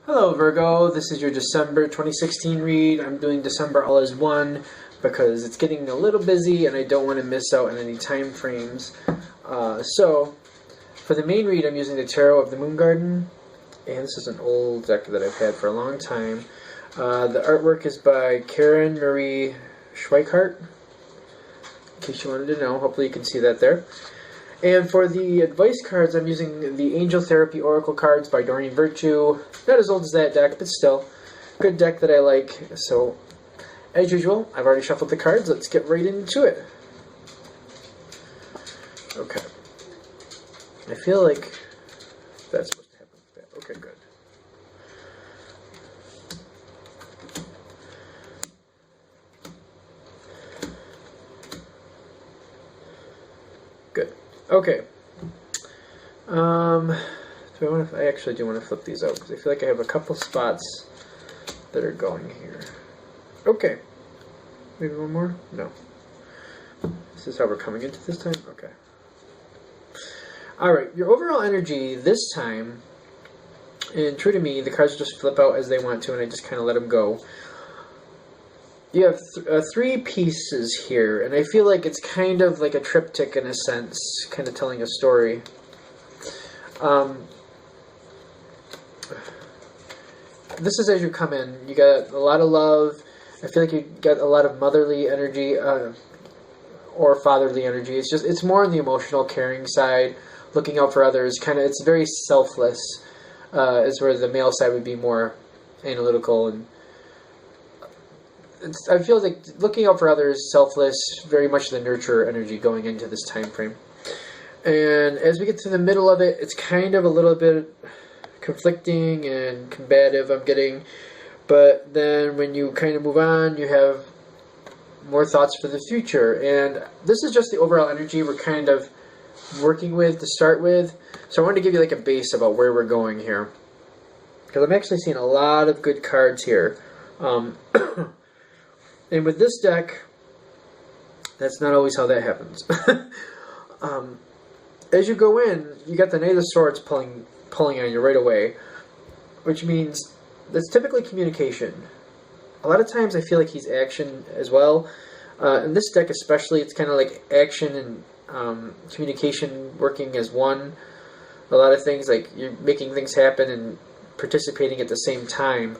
Hello Virgo, this is your December 2016 read. I'm doing December all as one because it's getting a little busy and I don't want to miss out on any time frames. So, for the main read I'm using the Tarot of the Moon Garden, and this is an old deck that I've had for a long time. The artwork is by Karen Marie Schweikart, in case you wanted to know. Hopefully you can see that there. And for the advice cards, I'm using the Angel Therapy Oracle cards by Doreen Virtue. Not as old as that deck, but still, good deck that I like. So, as usual, I've already shuffled the cards. Let's get right into it. Okay. I feel like that's supposed to happen like that. Okay, good. Good. Okay. I actually do want to flip these out because I feel like I have a couple spots that are going here. Okay. Maybe one more? No. This is how we're coming into this time? Okay. Alright, your overall energy this time, and true to me, the cards just flip out as they want to and I just kind of let them go. You have three pieces here, and I feel like it's kind of like a triptych in a sense, kind of telling a story. This is as you come in. You got a lot of love. I feel like you got a lot of motherly energy or fatherly energy. It's more on the emotional, caring side, looking out for others. It's very selfless. Is where the male side would be more analytical and. I feel like looking out for others, selfless, very much the nurturer energy going into this time frame. And as we get to the middle of it, it's kind of a little bit conflicting and combative, I'm getting. But then when you kind of move on, you have more thoughts for the future. And this is just the overall energy we're kind of working with to start with. So I wanted to give you like a base about where we're going here. Because I'm actually seeing a lot of good cards here. And with this deck, that's not always how that happens. As you go in, you got the Knight of Swords pulling on you right away, which means that's typically communication. A lot of times I feel like he's action as well. In this deck especially, it's kind of like action and communication working as one. A lot of things, like you're making things happen and participating at the same time.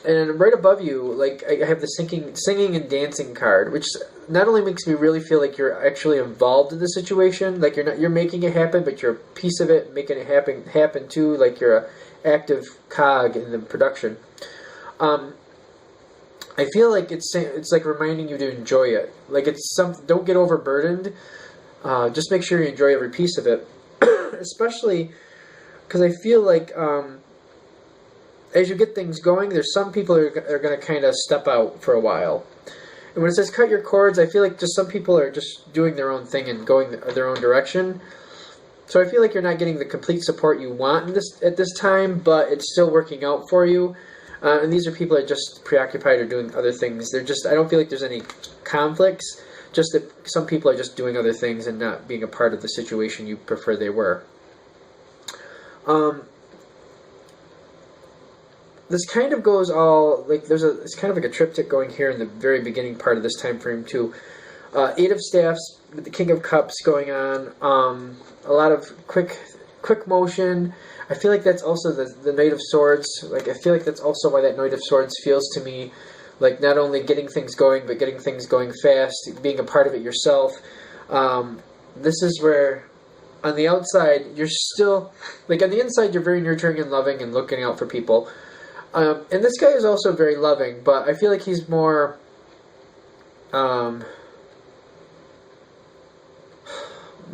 And right above you, like I have the singing and dancing card, which not only makes me really feel like you're actually involved in the situation, like you're making it happen, but you're a piece of it, making it happen too, like you're a active cog in the production. I feel like it's like reminding you to enjoy it. Like don't get overburdened. Just make sure you enjoy every piece of it, especially because I feel like. As you get things going, there's some people who are going to kind of step out for a while. And when it says cut your cords, I feel like just some people are just doing their own thing and going their own direction. So I feel like you're not getting the complete support you want at this time, but it's still working out for you. And these are people that are just preoccupied or doing other things. I don't feel like there's any conflicts, just that some people are just doing other things and not being a part of the situation you prefer they were. This kind of goes all, like, it's kind of like a triptych going here in the very beginning part of this time frame, too. Eight of Staffs with the King of Cups going on. A lot of quick motion. I feel like that's also the Knight of Swords. Like, I feel like that's also why that Knight of Swords feels to me like not only getting things going, but getting things going fast, being a part of it yourself. This is where, on the outside, you're still, like, on the inside, you're very nurturing and loving and looking out for people. And this guy is also very loving, but I feel like he's more,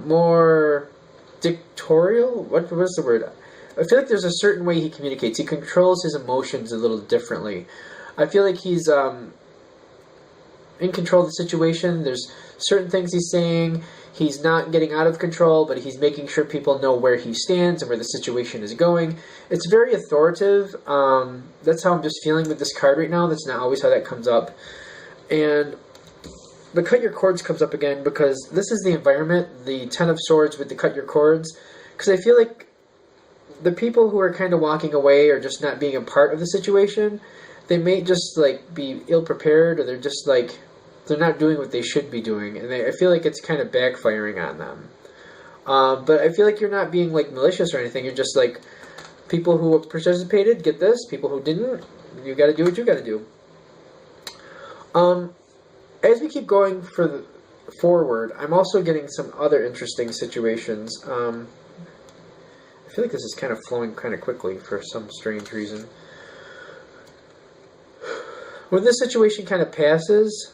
more dictatorial? What was the word? I feel like there's a certain way he communicates. He controls his emotions a little differently. I feel like he's, in control of the situation. There's certain things he's saying. He's not getting out of control, but he's making sure people know where he stands and where the situation is going. It's very authoritative. That's how I'm just feeling with this card right now. That's not always how that comes up. And the cut your cords comes up again because this is the environment, the Ten of Swords with the cut your cords. Because I feel like the people who are kind of walking away or just not being a part of the situation, they may just like be ill prepared, or they're just like they're not doing what they should be doing, and I feel like it's kind of backfiring on them. But I feel like you're not being like malicious or anything. You're just like people who participated get this. People who didn't, you got to do what you got to do. As we keep going forward, I'm also getting some other interesting situations. I feel like this is kind of flowing kind of quickly for some strange reason. When this situation kind of passes,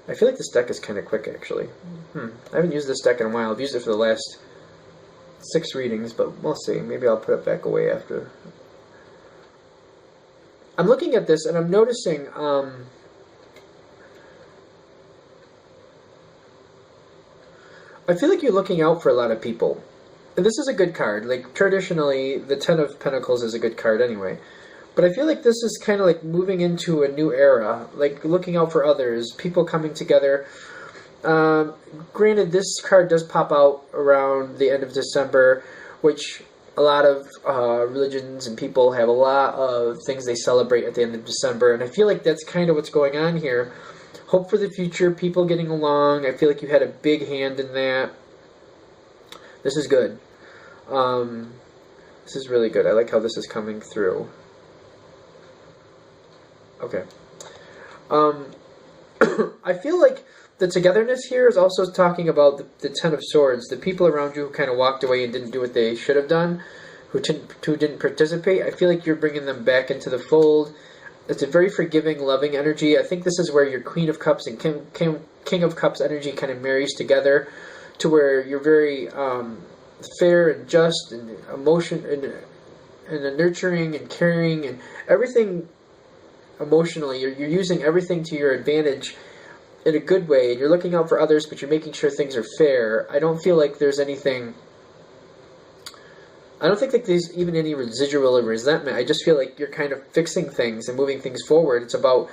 I feel like this deck is kind of quick, actually. I haven't used this deck in a while. I've used it for the last 6 readings, but we'll see. Maybe I'll put it back away after. I'm looking at this, and I'm noticing... I feel like you're looking out for a lot of people. And this is a good card. Like, traditionally, the Ten of Pentacles is a good card anyway. But I feel like this is kind of like moving into a new era. Like, looking out for others, people coming together. Granted, this card does pop out around the end of December, which a lot of religions and people have a lot of things they celebrate at the end of December. And I feel like that's kind of what's going on here. Hope for the future, people getting along. I feel like you had a big hand in that. This is good. This is really good. I like how this is coming through. Okay. I feel like the togetherness here is also talking about the Ten of Swords. The people around you who kind of walked away and didn't do what they should have done, who didn't participate. I feel like you're bringing them back into the fold. It's a very forgiving, loving energy. I think this is where your Queen of Cups and King of Cups energy kind of marries together, to where you're very fair and just and emotion and nurturing and caring and everything emotionally. You're using everything to your advantage in a good way, and you're looking out for others, but you're making sure things are fair. I don't feel like there's anything... I don't think that there's even any residual resentment. I just feel like you're kind of fixing things and moving things forward. It's about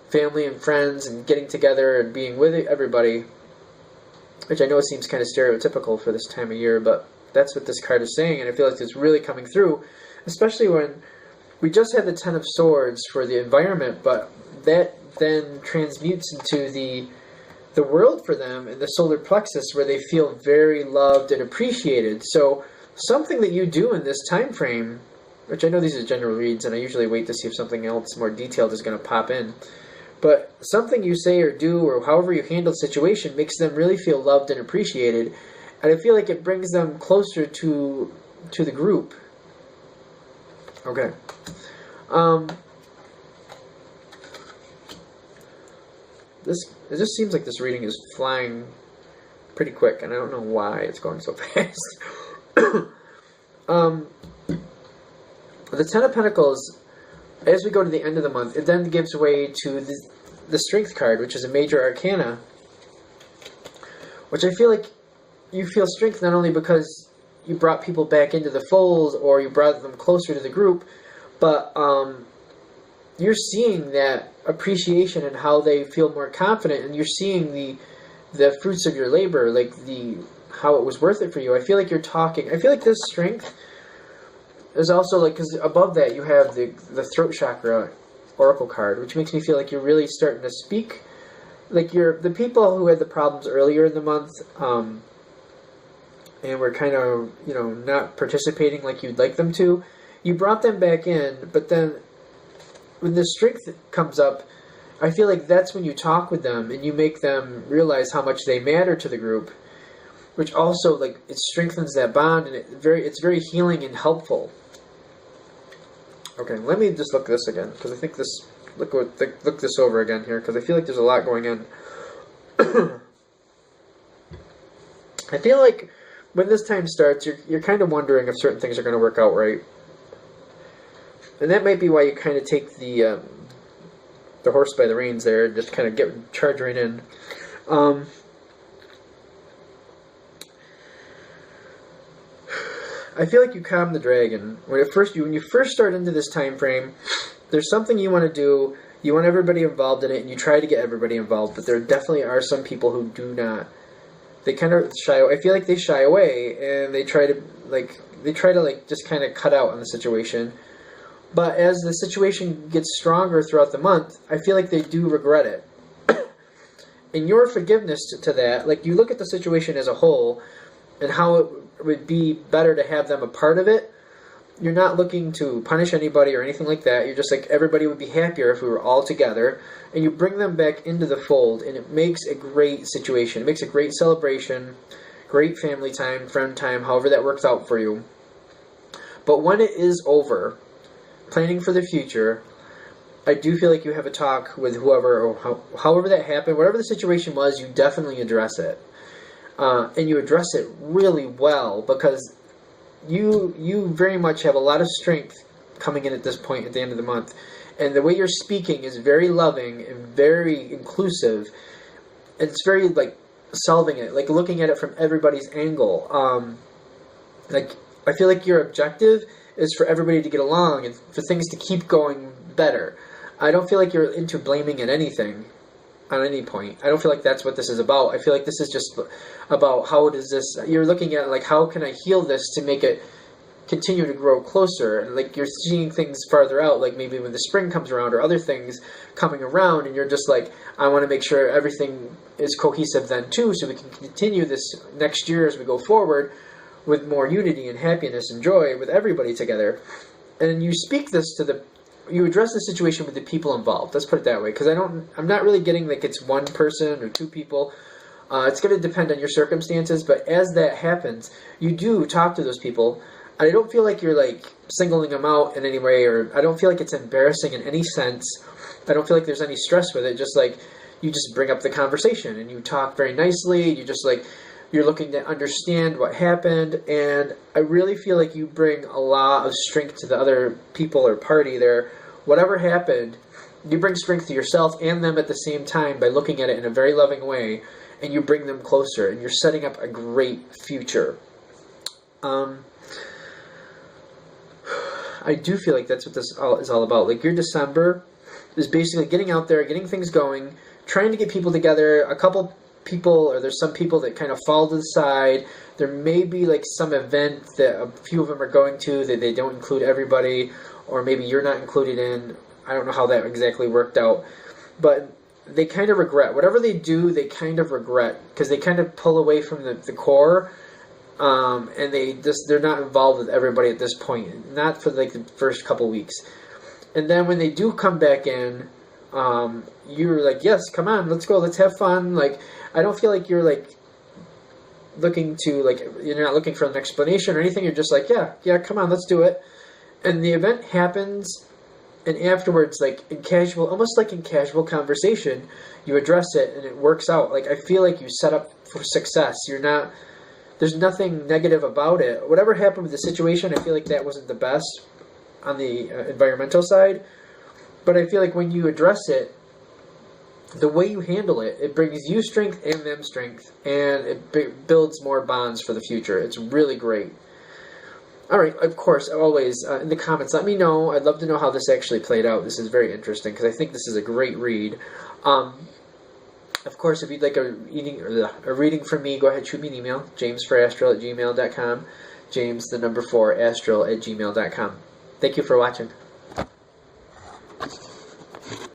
family and friends and getting together and being with everybody, which I know seems kind of stereotypical for this time of year, but that's what this card is saying, and I feel like it's really coming through, especially when we just had the Ten of Swords for the environment, but that then transmutes into the world for them in the solar plexus, where they feel very loved and appreciated. So something that you do in this time frame, which I know these are general reads, and I usually wait to see if something else more detailed is going to pop in, but something you say or do, or however you handle the situation, makes them really feel loved and appreciated, and I feel like it brings them closer to the group. Okay. It just seems like this reading is flying pretty quick, and I don't know why it's going so fast. The Ten of Pentacles, as we go to the end of the month, it then gives way to the Strength card, which is a major arcana, which I feel like you feel strength not only because you brought people back into the fold or you brought them closer to the group, but you're seeing that appreciation and how they feel more confident, and you're seeing the fruits of your labor, like how it was worth it for you. I feel like you're talking. I feel like this strength is also like, because above that you have the throat chakra oracle card, which makes me feel like you're really starting to speak. Like the people who had the problems earlier in the month, and were kind of not participating like you'd like them to. You brought them back in, but then when the strength comes up, I feel like that's when you talk with them and you make them realize how much they matter to the group, which also, like, it strengthens that bond, and it's very healing and helpful. Okay, let me just look at this again, because I think this, look this over again here, because I feel like there's a lot going on. I feel like when this time starts, you're kind of wondering if certain things are going to work out right. And that might be why you kind of take the horse by the reins there, and just kind of charge right in. I feel like you calm the dragon. When you first start into this time frame, there's something you want to do, you want everybody involved in it, and you try to get everybody involved, but there definitely are some people who do not. They kind of shy away. I feel like they shy away, and they try to, like, they try to like just kind of cut out on the situation. But as the situation gets stronger throughout the month, I feel like they do regret it. And your forgiveness to that, like you look at the situation as a whole and how it would be better to have them a part of it. You're not looking to punish anybody or anything like that. You're just like, everybody would be happier if we were all together. And you bring them back into the fold, and it makes a great situation. It makes a great celebration, great family time, friend time, however that works out for you. But when it is over, planning for the future, I do feel like you have a talk with whoever, or however that happened, whatever the situation was, you definitely address it. And you address it really well, because you very much have a lot of strength coming in at this point at the end of the month. And the way you're speaking is very loving and very inclusive. And it's very, like, solving it, like looking at it from everybody's angle. Like, I feel like your objective is for everybody to get along and for things to keep going better. I don't feel like you're into blaming at anything on any point. I don't feel like that's what this is about. I feel like this is just about how does this, you're looking at like, how can I heal this to make it continue to grow closer? And like, you're seeing things farther out, like maybe when the spring comes around or other things coming around, and you're just like, I want to make sure everything is cohesive then too, so we can continue this next year as we go forward with more unity and happiness and joy with everybody together. And you speak this to you address the situation with the people involved. Let's put it that way, because I'm not really getting like it's one person or two people. It's going to depend on your circumstances, but as that happens, you do talk to those people. I don't feel like you're like singling them out in any way, or I don't feel like it's embarrassing in any sense. I don't feel like there's any stress with it. Just like you just bring up the conversation and you talk very nicely. You just like, you're looking to understand what happened, and I really feel like you bring a lot of strength to the other people or party there. Whatever happened, you bring strength to yourself and them at the same time by looking at it in a very loving way, and you bring them closer, and you're setting up a great future. I do feel like that's what this is all about. Like, your December is basically getting out there, getting things going, trying to get people together. A couple people, or there's some people that kind of fall to the side. There may be like some event that a few of them are going to that they don't include everybody, or maybe you're not included in. I don't know how that exactly worked out, but they kind of regret whatever they do. They kind of regret because they kind of pull away from the core, and they're not involved with everybody at this point, not for like the first couple weeks. And then when they do come back in, you're like, yes, come on, let's go, let's have fun. Like, I don't feel like you're like looking to, like, you're not looking for an explanation or anything. You're just like, yeah, come on, let's do it. And the event happens, and afterwards, like almost like in casual conversation, you address it and it works out. Like, I feel like you set up for success. There's nothing negative about it. Whatever happened with the situation, I feel like that wasn't the best on the environmental side. But I feel like when you address it, the way you handle it, it brings you strength and them strength, and it builds more bonds for the future. It's really great. All right, of course, always in the comments, let me know. I'd love to know how this actually played out. This is very interesting because I think this is a great read. Of course, if you'd like a reading from me, go ahead, shoot me an email, james4astral@gmail.com, james4astral@gmail.com. Thank you for watching.